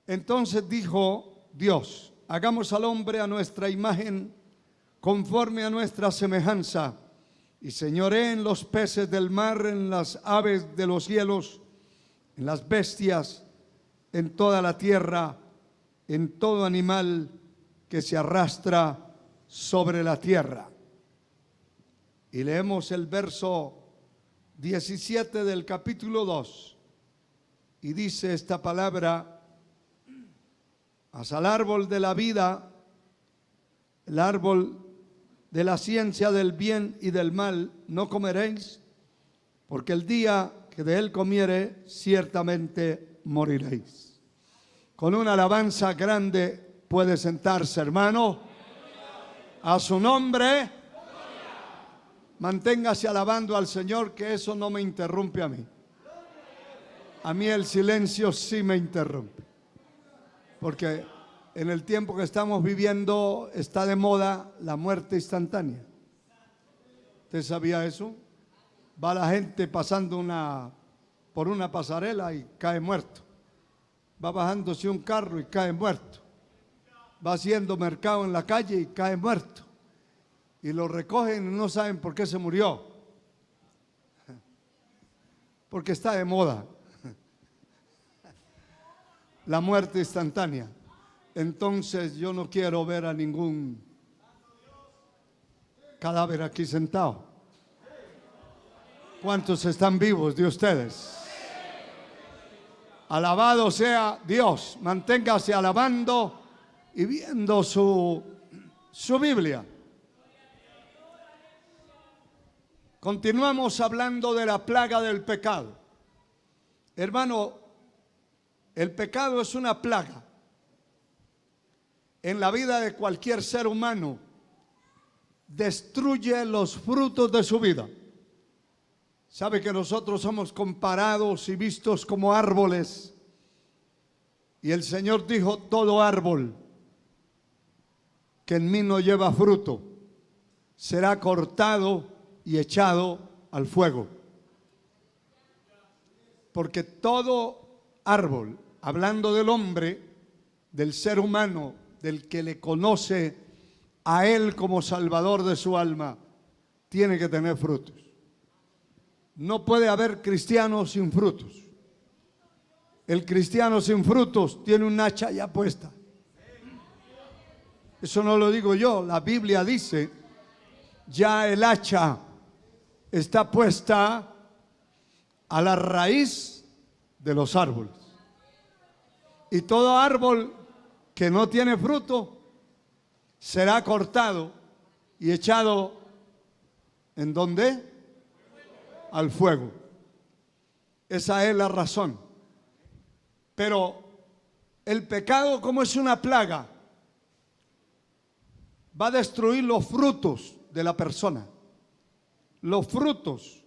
Entonces dijo Dios: hagamos al hombre a nuestra imagen, conforme a nuestra semejanza, y señoree en los peces del mar, en las aves de los cielos, en las bestias, en toda la tierra, en todo animal que se arrastra sobre la tierra. Y leemos el verso 17 del capítulo 2, y dice esta palabra: haz al árbol de la vida, el árbol de la ciencia del bien y del mal no comeréis, porque el día que de él comiere, ciertamente moriréis. Con una alabanza grande puede sentarse, hermano. A su nombre. Manténgase alabando al Señor, que eso no me interrumpe a mí. A mí el silencio sí me interrumpe. Porque en el tiempo que estamos viviendo está de moda la muerte instantánea. ¿Usted sabía eso? Va la gente pasando por una pasarela y cae muerto. Va bajándose un carro y cae muerto. Va haciendo mercado en la calle y cae muerto. Y lo recogen y no saben por qué se murió. Porque está de moda la muerte instantánea. Entonces yo no quiero ver a ningún cadáver aquí sentado. ¿Cuántos están vivos de ustedes? Alabado sea Dios. Manténgase alabando y viendo su Biblia. Continuamos hablando de la plaga del pecado. Hermano, el pecado es una plaga en la vida de cualquier ser humano. Destruye los frutos de su vida. Sabe que nosotros somos comparados y vistos como árboles. Y el Señor dijo: todo árbol que en mí no lleva fruto será cortado y echado al fuego. Porque todo árbol, hablando del hombre, del ser humano, del que le conoce a Él como Salvador de su alma, tiene que tener frutos. No puede haber cristiano sin frutos. El cristiano sin frutos tiene un hacha ya puesta. Eso no lo digo yo, la Biblia dice: ya el hacha está puesta a la raíz de los árboles. Y todo árbol que no tiene fruto será cortado y echado ¿en dónde? Al fuego. Esa es la razón. Pero el pecado, como es una plaga, va a destruir los frutos de la persona. Los frutos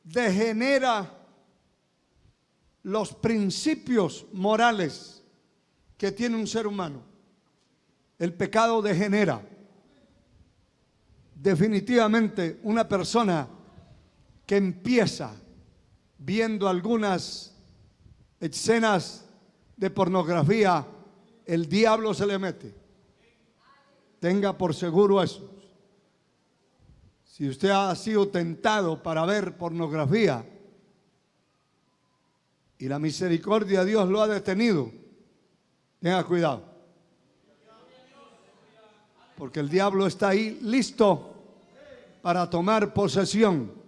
degenera los principios morales que tiene un ser humano. El pecado degenera. Definitivamente una persona que empieza viendo algunas escenas de pornografía, el diablo se le mete. Tenga por seguro eso. Si usted ha sido tentado para ver pornografía y la misericordia de Dios lo ha detenido, tenga cuidado. Porque el diablo está ahí listo para tomar posesión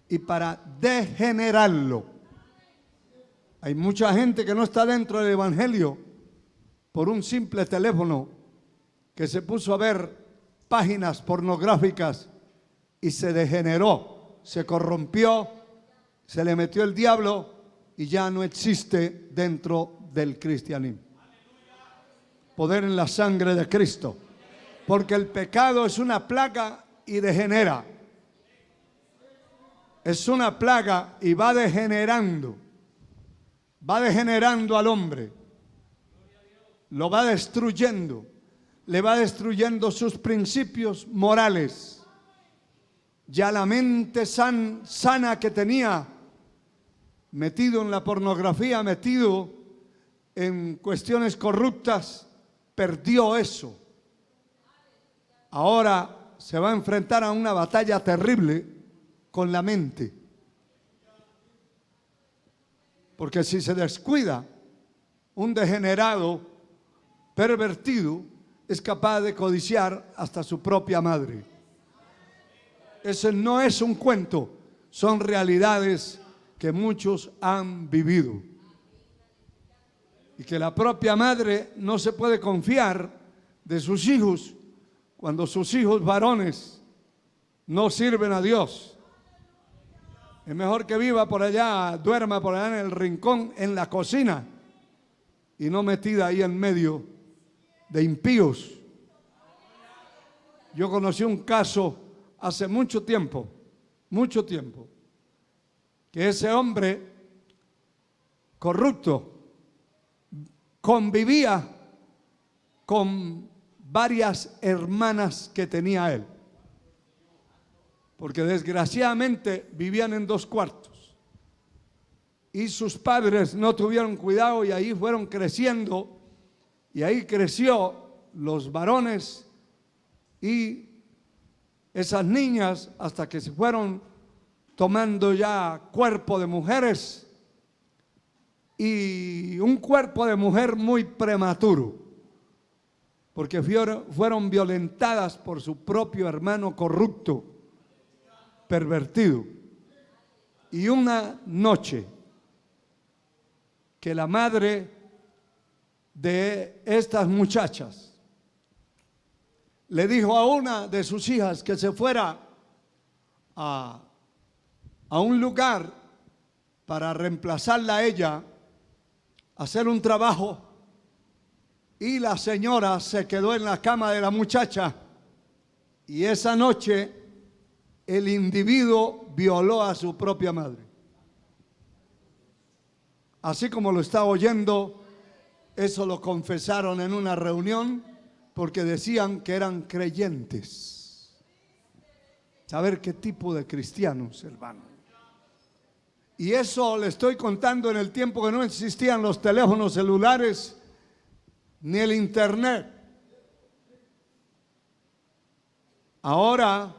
y para degenerarlo. Hay mucha gente que no está dentro del evangelio por un simple teléfono, que se puso a ver páginas pornográficas y se degeneró, se corrompió, se le metió el diablo y ya no existe dentro del cristianismo. Poder en la sangre de Cristo. Porque el pecado es una plaga y degenera. Es una plaga y va degenerando. Va degenerando al hombre. Lo va destruyendo. Le va destruyendo sus principios morales. Ya la mente sana que tenía, metido en la pornografía, metido en cuestiones corruptas, perdió eso. Ahora se va a enfrentar a una batalla terrible con la mente. Porque si se descuida, un degenerado, pervertido, es capaz de codiciar hasta su propia madre. Ese no es un cuento, son realidades que muchos han vivido. Y que la propia madre no se puede confiar de sus hijos cuando sus hijos varones no sirven a Dios. Es mejor que viva por allá, duerma por allá en el rincón, en la cocina, y no metida ahí en medio de impíos. Yo conocí un caso hace mucho tiempo, que ese hombre corrupto convivía con varias hermanas que tenía él, porque desgraciadamente vivían en 2 cuartos y sus padres no tuvieron cuidado y ahí fueron creciendo, y ahí creció los varones y esas niñas hasta que se fueron tomando ya cuerpo de mujeres, y un cuerpo de mujer muy prematuro, porque fueron violentadas por su propio hermano corrupto, pervertido. Y una noche que la madre de estas muchachas le dijo a una de sus hijas que se fuera a un lugar para reemplazarla a ella, hacer un trabajo, y la señora se quedó en la cama de la muchacha, y esa noche el individuo violó a su propia madre. Así como lo está oyendo, eso lo confesaron en una reunión, porque decían que eran creyentes. Saber qué tipo de cristianos, hermano. Y eso le estoy contando en el tiempo que no existían los teléfonos celulares ni el internet. Ahora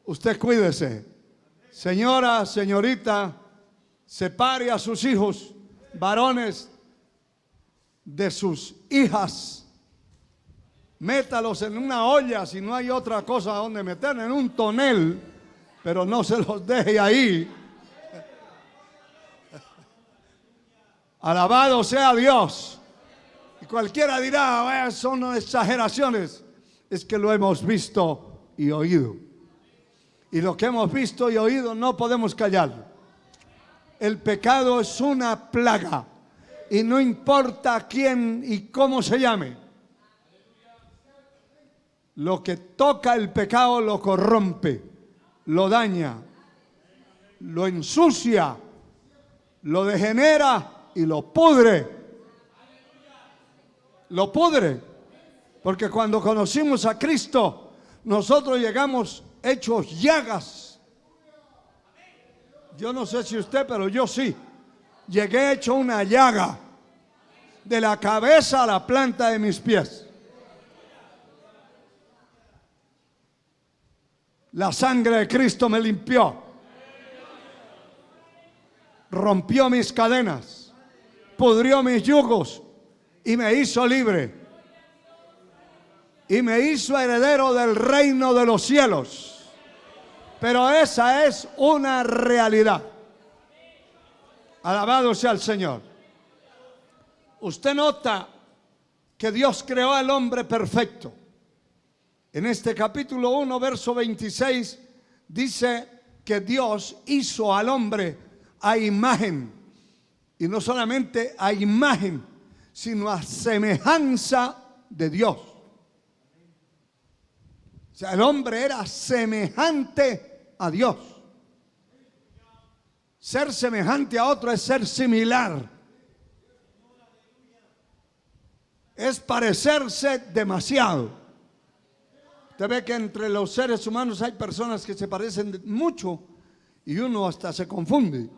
usted cuídese, señora, señorita, separe a sus hijos varones de sus hijas, métalos en una olla si no hay otra cosa donde meter, en un tonel, pero no se los deje ahí. Alabado sea Dios. Y cualquiera dirá, son exageraciones. Es que lo hemos visto y oído. Y lo que hemos visto y oído no podemos callar. El pecado es una plaga. Y no importa quién y cómo se llame. Lo que toca el pecado lo corrompe, lo daña, lo ensucia, lo degenera y lo pudre. Lo pudre. Porque cuando conocimos a Cristo, nosotros llegamos hechos llagas. Yo no sé si usted, pero yo sí. Llegué hecho una llaga, de la cabeza a la planta de mis pies. La sangre de Cristo me limpió, rompió mis cadenas, pudrió mis yugos y me hizo libre. Y me hizo heredero del reino de los cielos. Pero esa es una realidad. Alabado sea el Señor. Usted nota que Dios creó al hombre perfecto. En este capítulo 1, verso 26, dice que Dios hizo al hombre a imagen. Y no solamente a imagen, sino a semejanza de Dios. O sea, el hombre era semejante a Dios. Ser semejante a otro es ser similar. Es parecerse demasiado. Usted ve que entre los seres humanos hay personas que se parecen mucho y uno hasta se confunde.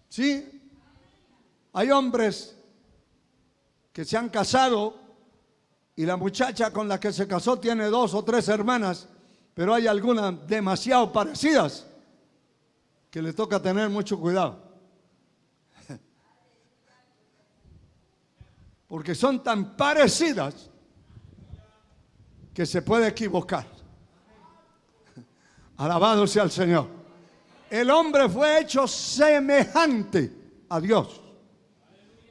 ¿Sí? Hay hombres que se han casado y la muchacha con la que se casó tiene 2 o 3 hermanas, pero hay algunas demasiado parecidas que le toca tener mucho cuidado. Porque son tan parecidas que se puede equivocar. Alabado sea el Señor. El hombre fue hecho semejante a Dios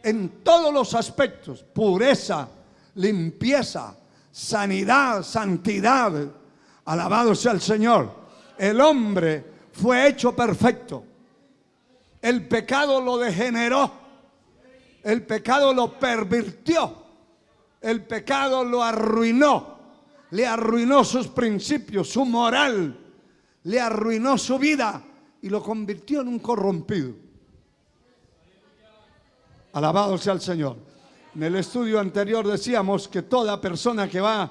en todos los aspectos: pureza, limpieza, sanidad, santidad. Alabado sea el Señor. El hombre fue hecho perfecto. El pecado lo degeneró. El pecado lo pervirtió. El pecado lo arruinó. Le arruinó sus principios, su moral. Le arruinó su vida y lo convirtió en un corrompido. Alabado sea el Señor. En el estudio anterior decíamos que toda persona que va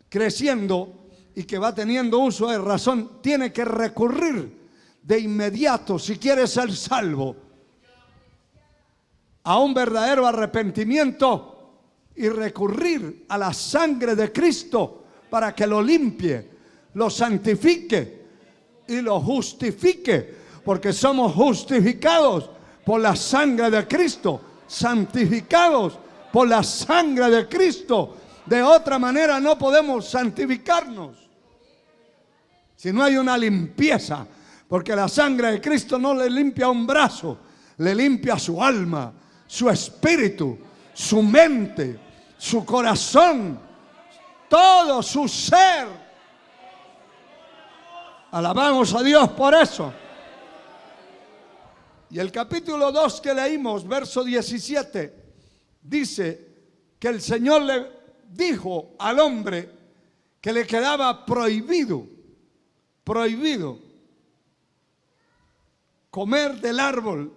creciendo y que va teniendo uso de razón tiene que recurrir de inmediato, si quiere ser salvo, a un verdadero arrepentimiento y recurrir a la sangre de Cristo para que lo limpie, lo santifique y lo justifique, porque somos justificados por la sangre de Cristo, santificados por la sangre de Cristo. De otra manera no podemos santificarnos si no hay una limpieza, porque la sangre de Cristo no le limpia un brazo, le limpia su alma, su espíritu, su mente, su corazón, todo su ser. Alabamos a Dios por eso. Y el capítulo 2 que leímos, verso 17, dice que el Señor le dijo al hombre que le quedaba prohibido comer del árbol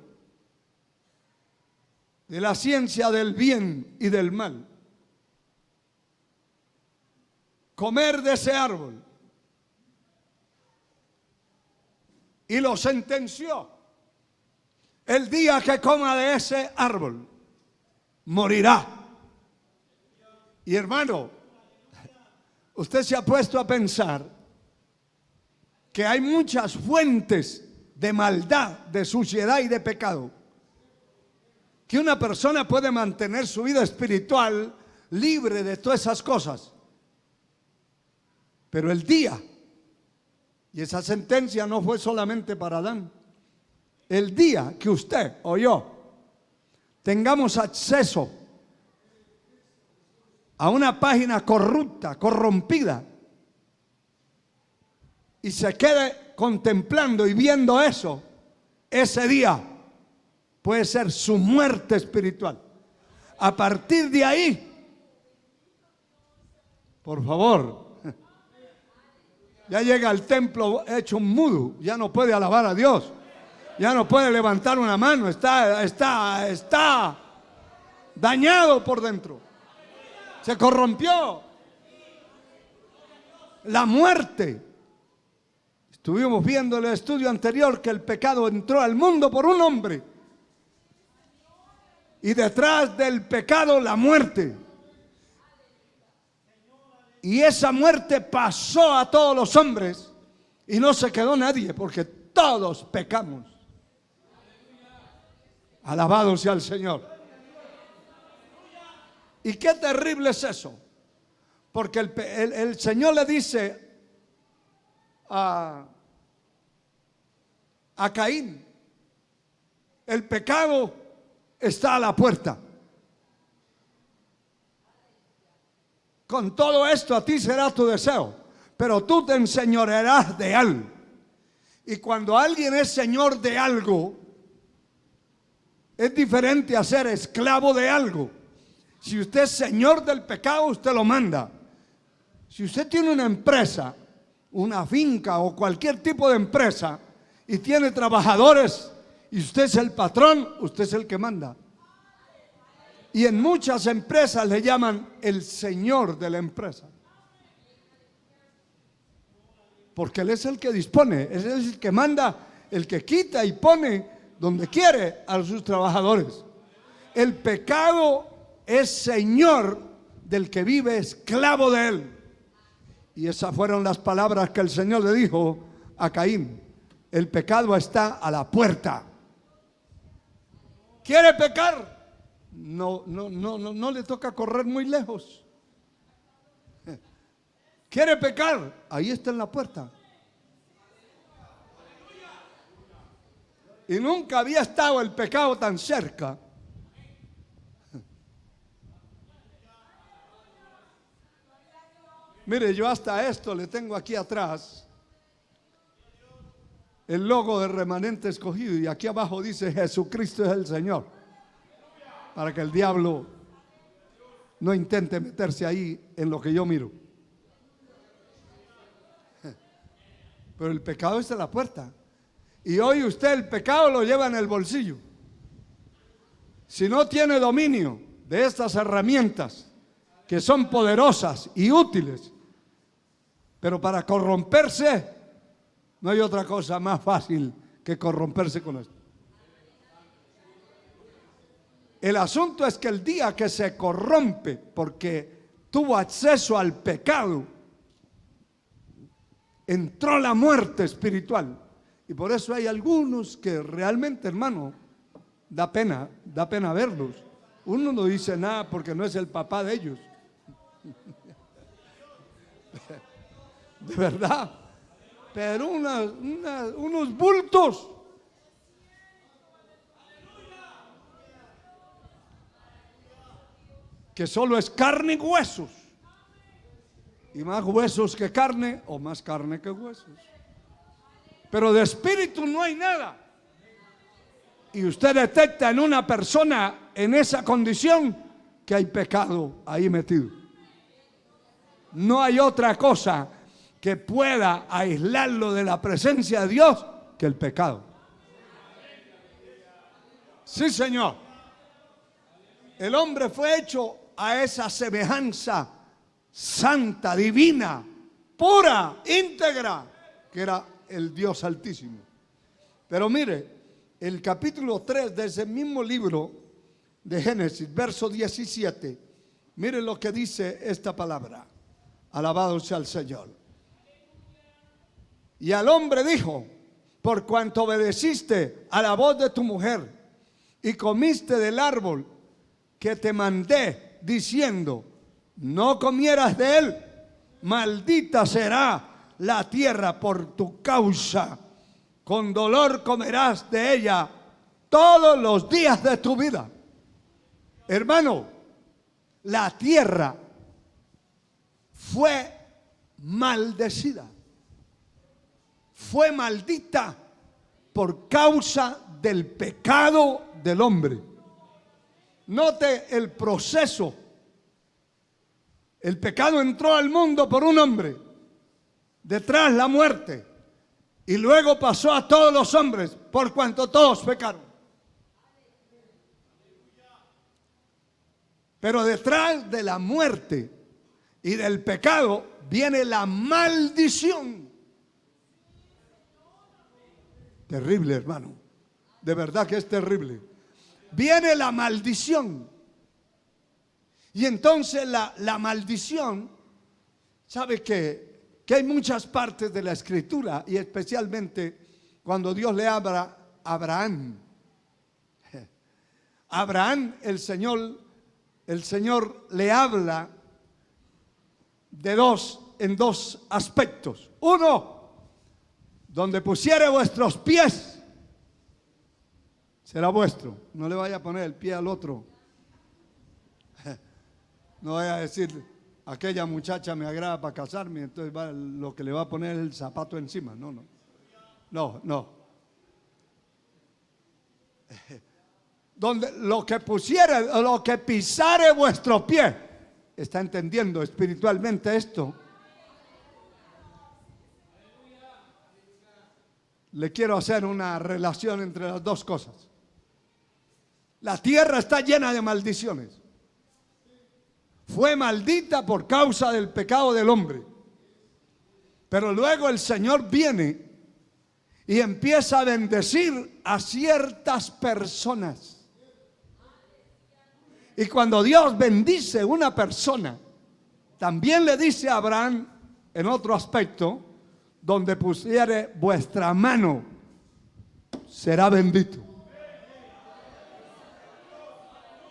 de la ciencia del bien y del mal. Comer de ese árbol. Y lo sentenció: el día que coma de ese árbol, morirá. Y hermano, usted se ha puesto a pensar que hay muchas fuentes de maldad, de suciedad y de pecado, que una persona puede mantener su vida espiritual libre de todas esas cosas. Pero el día, y esa sentencia no fue solamente para Adán, el día que usted o yo tengamos acceso a una página corrupta, corrompida, y se quede contemplando y viendo eso, ese día puede ser su muerte espiritual. A partir de ahí, por favor, ya llega al templo hecho un mudo, ya no puede alabar a Dios, ya no puede levantar una mano, está dañado por dentro, se corrompió. La muerte. Estuvimos viendo en el estudio anterior que el pecado entró al mundo por un hombre, y detrás del pecado la muerte. Y esa muerte pasó a todos los hombres y no se quedó nadie, porque todos pecamos. Alabado sea el Señor. Y qué terrible es eso, porque el Señor le dice a Caín: el pecado está a la puerta. Con todo esto a ti será tu deseo, pero tú te enseñorearás de él. Y cuando alguien es señor de algo, es diferente a ser esclavo de algo. Si usted es señor del pecado, usted lo manda. Si usted tiene una empresa, una finca o cualquier tipo de empresa, y tiene trabajadores, y usted es el patrón, usted es el que manda. Y en muchas empresas le llaman el señor de la empresa, porque él es el que dispone, él es el que manda, el que quita y pone donde quiere a sus trabajadores. El pecado es señor del que vive esclavo de él. Y esas fueron las palabras que el Señor le dijo a Caín. El pecado está a la puerta. ¿Quiere pecar? No le toca correr muy lejos. ¿Quiere pecar? Ahí está en la puerta. Y nunca había estado el pecado tan cerca. Mire, yo hasta esto le tengo aquí atrás el logo de Remanente Escogido, y aquí abajo dice Jesucristo es el Señor, para que el diablo no intente meterse ahí en lo que yo miro. Pero el pecado está en la puerta, y hoy usted el pecado lo lleva en el bolsillo. Si no tiene dominio de estas herramientas que son poderosas y útiles, pero para corromperse no hay otra cosa más fácil que corromperse con esto. El asunto es que el día que se corrompe porque tuvo acceso al pecado, entró la muerte espiritual. Y por eso hay algunos que realmente, hermano, da pena verlos. Uno no dice nada porque no es el papá de ellos. De verdad. Pero unos bultos. Que solo es carne y huesos. Y más huesos que carne, o más carne que huesos. Pero de espíritu no hay nada. Y usted detecta en una persona en esa condición que hay pecado ahí metido. No hay otra cosa que pueda aislarlo de la presencia de Dios que el pecado. Sí, Señor. El hombre fue hecho a esa semejanza santa, divina, pura, íntegra, que era el Dios Altísimo. Pero mire, el capítulo 3 de ese mismo libro de Génesis, verso 17, mire lo que dice esta palabra. Alabado sea el Señor. Y al hombre dijo: por cuanto obedeciste a la voz de tu mujer y comiste del árbol que te mandé, diciendo, no comieras de él, maldita será la tierra por tu causa, con dolor comerás de ella todos los días de tu vida. Hermano, la tierra fue maldecida, fue maldita por causa del pecado del hombre. Note el proceso. El pecado entró al mundo por un hombre, detrás la muerte, y luego pasó a todos los hombres por cuanto todos pecaron. Pero detrás de la muerte y del pecado viene la maldición. Terrible, hermano. De verdad que es terrible. Viene la maldición. Y entonces la maldición, ¿sabe qué? Que hay muchas partes de la Escritura, y especialmente cuando Dios le habla a Abraham. Abraham, el Señor le habla en dos aspectos. Uno, donde pusiere vuestros pies, será vuestro. No le vaya a poner el pie al otro. No vaya a decir, aquella muchacha me agrada para casarme, entonces lo que le va a poner es el zapato encima. No. Donde lo que pusiere, lo que pisare vuestro pie. ¿Está entendiendo espiritualmente esto? Le quiero hacer una relación entre las dos cosas. La tierra está llena de maldiciones. Fue maldita por causa del pecado del hombre. Pero luego el Señor viene y empieza a bendecir a ciertas personas. Y cuando Dios bendice a una persona, también le dice a Abraham en otro aspecto, donde pusiere vuestra mano, será bendito.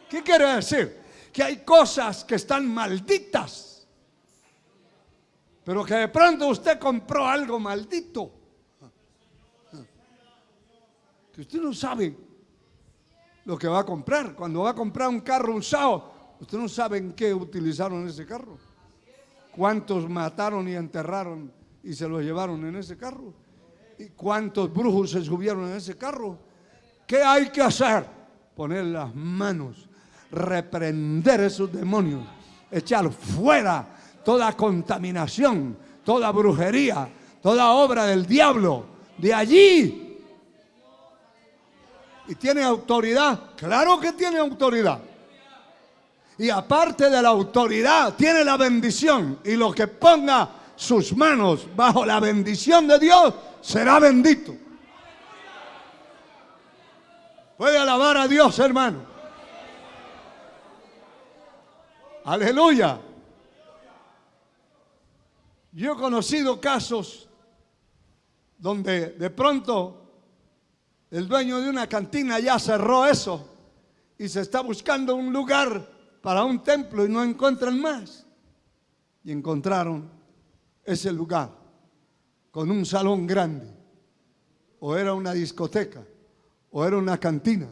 ¿Qué quiere decir? Que hay cosas que están malditas, pero que de pronto usted compró algo maldito, que usted no sabe lo que va a comprar. Cuando va a comprar un carro usado, usted no sabe en qué utilizaron ese carro, cuántos mataron y enterraron y se lo llevaron en ese carro, y cuántos brujos se subieron en ese carro. ¿Qué hay que hacer? Poner las manos, reprender esos demonios, echar fuera toda contaminación, toda brujería, toda obra del diablo de allí. ¿Y tiene autoridad? Claro que tiene autoridad. Y aparte de la autoridad, tiene la bendición. Y lo que ponga sus manos bajo la bendición de Dios será bendito. Puede alabar a Dios, hermano. Aleluya. Yo he conocido casos donde de pronto el dueño de una cantina ya cerró eso y se está buscando un lugar para un templo y no encuentran más. Y encontraron ese lugar con un salón grande, o era una discoteca, o era una cantina.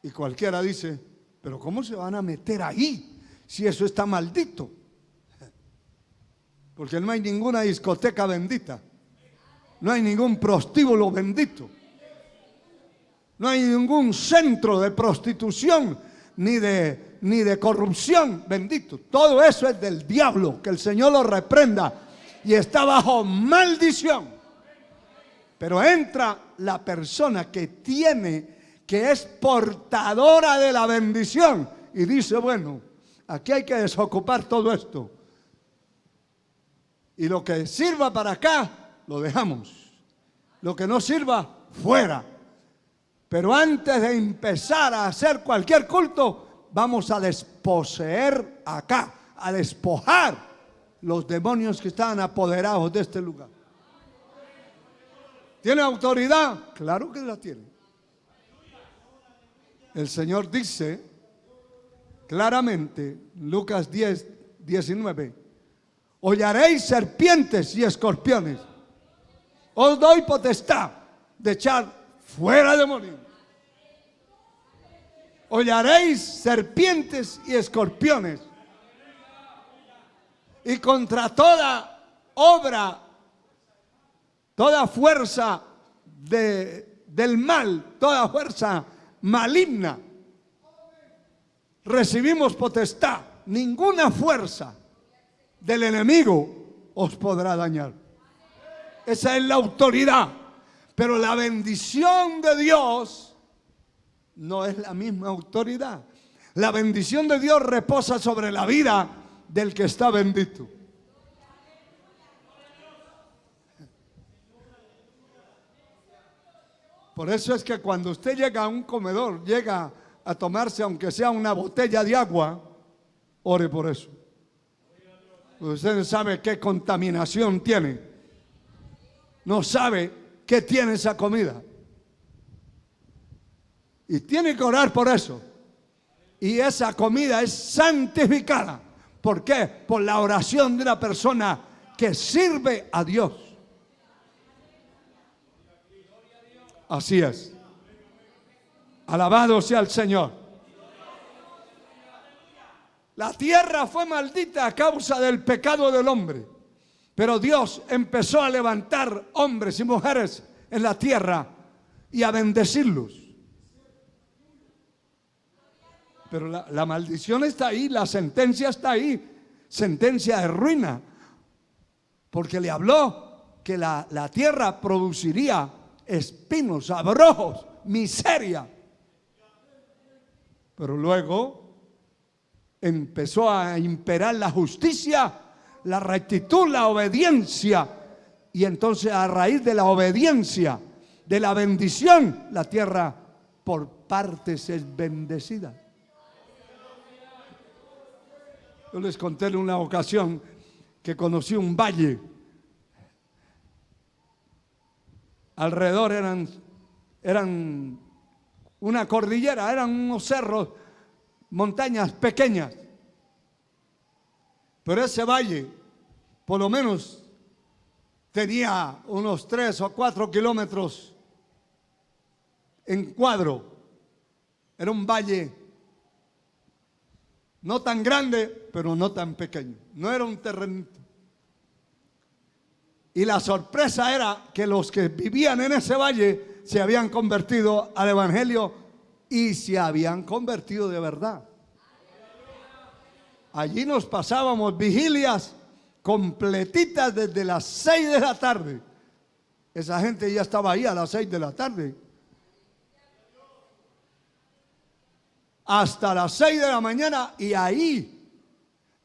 Y cualquiera dice, pero ¿cómo se van a meter ahí si eso está maldito? Porque no hay ninguna discoteca bendita, no hay ningún prostíbulo bendito, no hay ningún centro de prostitución ni de corrupción bendito. Todo eso es del diablo, que el Señor lo reprenda, y está bajo maldición. Pero entra la persona que es portadora de la bendición y dice, bueno, aquí hay que desocupar todo esto, y lo que sirva para acá lo dejamos, lo que no sirva fuera. Pero antes de empezar a hacer cualquier culto, vamos a desposeer acá, a despojar los demonios que estaban apoderados de este lugar. ¿Tiene autoridad? Claro que la tiene. El Señor dice claramente, Lucas 10, 19, hollaréis serpientes y escorpiones, os doy potestad de echar fuera demonios. Hollaréis serpientes y escorpiones, y contra toda obra, toda fuerza del mal, toda fuerza maligna, recibimos potestad. Ninguna fuerza del enemigo os podrá dañar. Esa es la autoridad. Pero la bendición de Dios no es la misma autoridad. La bendición de Dios reposa sobre la vida del que está bendito. Por eso es que cuando usted llega a un comedor, llega a tomarse aunque sea una botella de agua, ore por eso. Usted no sabe qué contaminación tiene, no sabe qué tiene esa comida, y tiene que orar por eso. Y esa comida es santificada. ¿Por qué? Por la oración de una persona que sirve a Dios. Así es. Alabado sea el Señor. La tierra fue maldita a causa del pecado del hombre, pero Dios empezó a levantar hombres y mujeres en la tierra y a bendecirlos. Pero la maldición está ahí, la sentencia está ahí, sentencia de ruina, porque le habló que la tierra produciría espinos, abrojos, miseria. Pero luego empezó a imperar la justicia, la rectitud, la obediencia. Y entonces, a raíz de la obediencia, de la bendición, la tierra por partes es bendecida. Yo les conté en una ocasión que conocí un valle. Alrededor eran una cordillera, eran unos cerros, montañas pequeñas. Pero ese valle, por lo menos, tenía unos 3 o 4 kilómetros en cuadro. Era un valle no tan grande, pero no tan pequeño. No era un terrenito. Y la sorpresa era que los que vivían en ese valle se habían convertido al evangelio y se habían convertido de verdad. Allí nos pasábamos vigilias completitas desde las 6 de la tarde. Esa gente ya estaba ahí a las 6 de la tarde. Hasta las 6 de la mañana y ahí,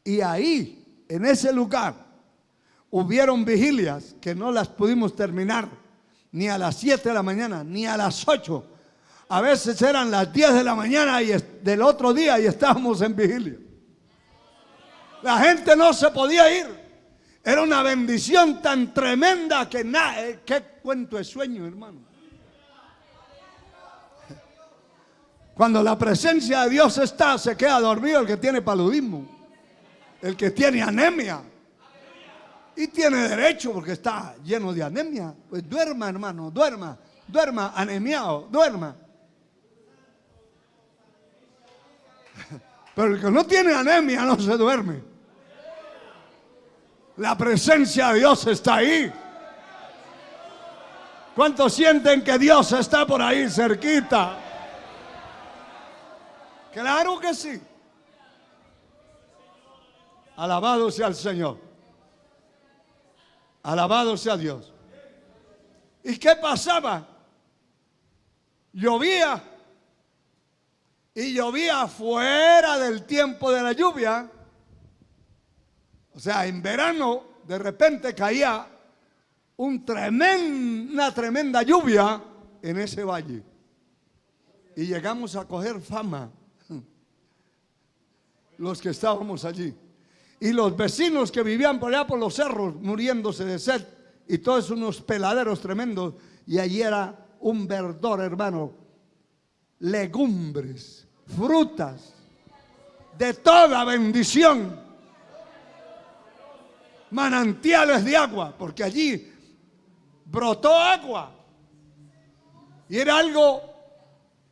en ese lugar, hubieron vigilias que no las pudimos terminar ni a las 7 de la mañana, ni a las 8. A veces eran las 10 de la mañana y del otro día y estábamos en vigilia. La gente no se podía ir. Era una bendición tan tremenda que nada, qué cuento de sueño, hermano. Cuando la presencia de Dios está, se queda dormido el que tiene paludismo, el que tiene anemia. Y tiene derecho porque está lleno de anemia. Pues duerma, hermano, duerma, anemiado, duerma. Pero el que no tiene anemia no se duerme. La presencia de Dios está ahí. ¿Cuántos sienten que Dios está por ahí cerquita? Claro que sí. Alabado sea el Señor. Alabado sea Dios. ¿Y qué pasaba? Llovía. Y llovía fuera del tiempo de la lluvia. O sea, en verano de repente caía una tremenda lluvia en ese valle. Y llegamos a coger fama, los que estábamos allí. Y los vecinos que vivían por allá por los cerros, muriéndose de sed, y todos unos peladeros tremendos. Y allí era un verdor, hermano. Legumbres, frutas, de toda bendición. Manantiales de agua, porque allí brotó agua. Y era algo